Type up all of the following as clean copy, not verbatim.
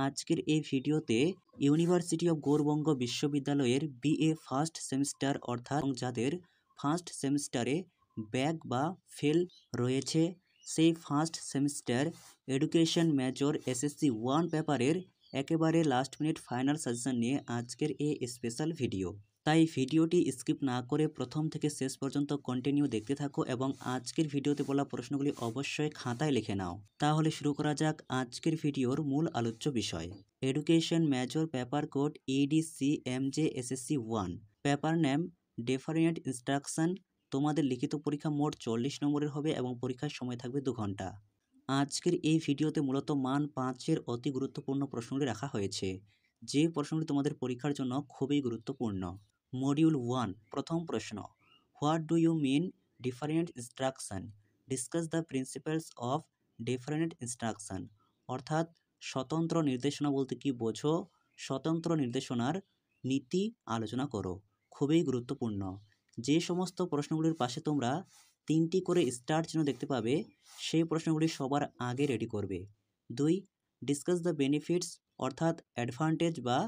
আজকের এই ভিডিওতে ইউনিভার্সিটি অফ গৌড়বঙ্গ বিশ্ববিদ্যালয়ের বিএ ফার্স্ট সেমিস্টার অর্থাৎ যাদের ফার্স্ট সেমিস্টারে ব্যাক বা ফেল রয়েছে সেই first semester education major SSC 1 পেপারের একেবারে লাস্ট মিনিট ফাইনাল সাজেশন নিয়ে আজকের এই স্পেশাল ভিডিও। তাই ভিডিওটি স্কিপ না করে প্রথম থেকে শেষ পর্যন্ত কন্টিনিউ দেখতে থাকো এবং আজকের ভিডিওতে বলা প্রশ্নগুলি অবশ্যই খাতায় লিখে নাও। তাহলে শুরু করা যাক আজকের ভিডিওর মূল আলোচ্য বিষয়। Education major paper code EDCMJ SSC 1, paper name different instruction. তোমাদের লিখিত পরীক্ষা মোট 40 নম্বরের হবে এবং পরীক্ষার সময় থাকবে 2 ঘন্টা। আজকের এই ভিডিওতে মূলত মান 5-এর অতি গুরুত্বপূর্ণ প্রশ্নগুলি রাখা হয়েছে, যে প্রশ্নগুলি তোমাদের পরীক্ষার জন্য খুবই গুরুত্বপূর্ণ। মডিউল 1 প্রথম প্রশ্ন, what do you mean different instruction, discuss the principles of different instruction. অর্থাৎ স্বতন্ত্র নির্দেশনা বলতে কি বোঝো, স্বতন্ত্র নির্দেশনার নীতি আলোচনা করো। খুবই গুরুত্বপূর্ণ। যে সমস্ত প্রশ্নগুলির পাশে তোমরা 3টি করে স্টার চিহ্ন দেখতে পাবে সেই প্রশ্নগুলি সবার আগে রেডি করবে। 2, ডিসকাস দ্য বেনিফিটস অর্থাৎ অ্যাডভান্টেজ বা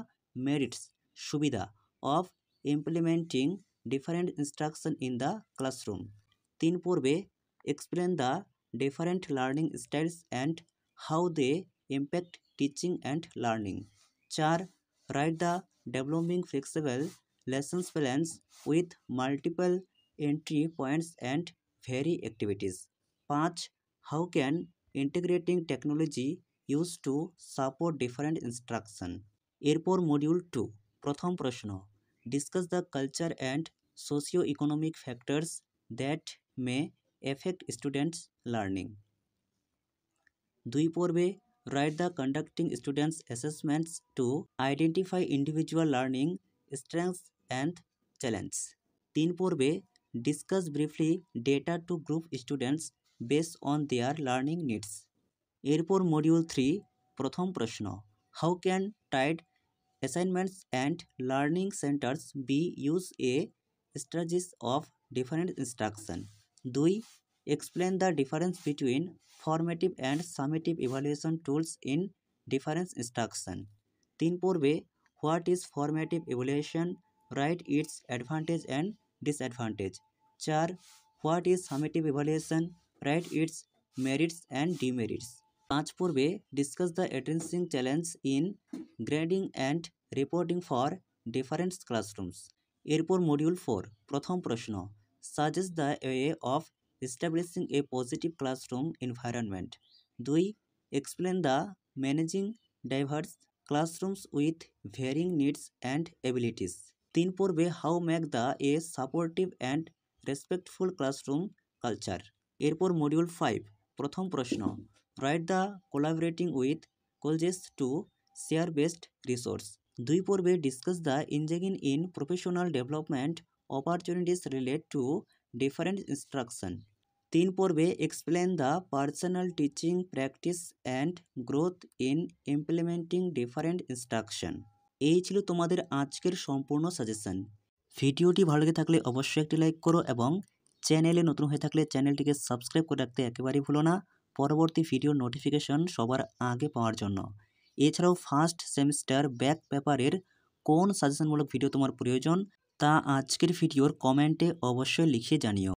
মেরিটস সুবিধা of implementing different instruction in the classroom. 3 পর্বে explain the different learning styles and how they impact teaching and learning. 4, write the developing flexible lessons plans with multiple entry points and very activities. 5, how can integrating technology use to support different instruction. এরপর module 2 প্রথম প্রশ্ন, discuss the culture and socio economic factors that may affect students learning. 2 পর্বে write the conducting students assessments to identify individual learning strengths and challenge. 3 পর্বে discuss briefly data to group students based on their learning needs. এরপর module 3 প্রথম প্রশ্ন, how can টাইড assignments and learning centres be use a strategies of different instruction. 2, explain the difference between formative and summative evaluation tools in difference instruction. 3 পর্বে what is formative evaluation, right it's advantage and disadvantage. 4, what is summative evaluation, right it's merits and demerits. 5 পর্বে discuss the addressing challenge in grading and reporting for different classrooms. এরপর module 4 প্রথম প্রশ্ন, suggest the way of establishing A positive classroom environment. 2, explain the managing diverse classrooms with varying needs and abilities. 3 পর্বে how make the A supportive and respectful classroom culture. এরপর module 5 প্রথম প্রশ্ন, write the collaborating with colleges to share best resource. 2 পর্বে discuss the engineering in professional development opportunities relate two different instruction. 3 পর্বে explain the personal teaching practice and growth in implementing different instruction. এই ছিল তোমাদের আজকের সম্পূর্ণ suggestion. ভিডিওটি ভালো লেগে থাকলে অবশ্যই একটি লাইক করো এবং চ্যানেলে নতুন হয়ে থাকলে চ্যানেলটিকে সাবস্ক্রাইব করে রাখতে একেবারেই ভুলো না, পরবর্তী ভিডিওর নোটিফিকেশন সবার আগে পাওয়ার জন্য। এছাড়াও ফার্স্ট সেমিস্টার ব্যাক পেপারের কোন সাজেশনমূলক ভিডিও তোমার প্রয়োজন তা আজকের ভিডিওর কমেন্টে অবশ্যই লিখে জানিও।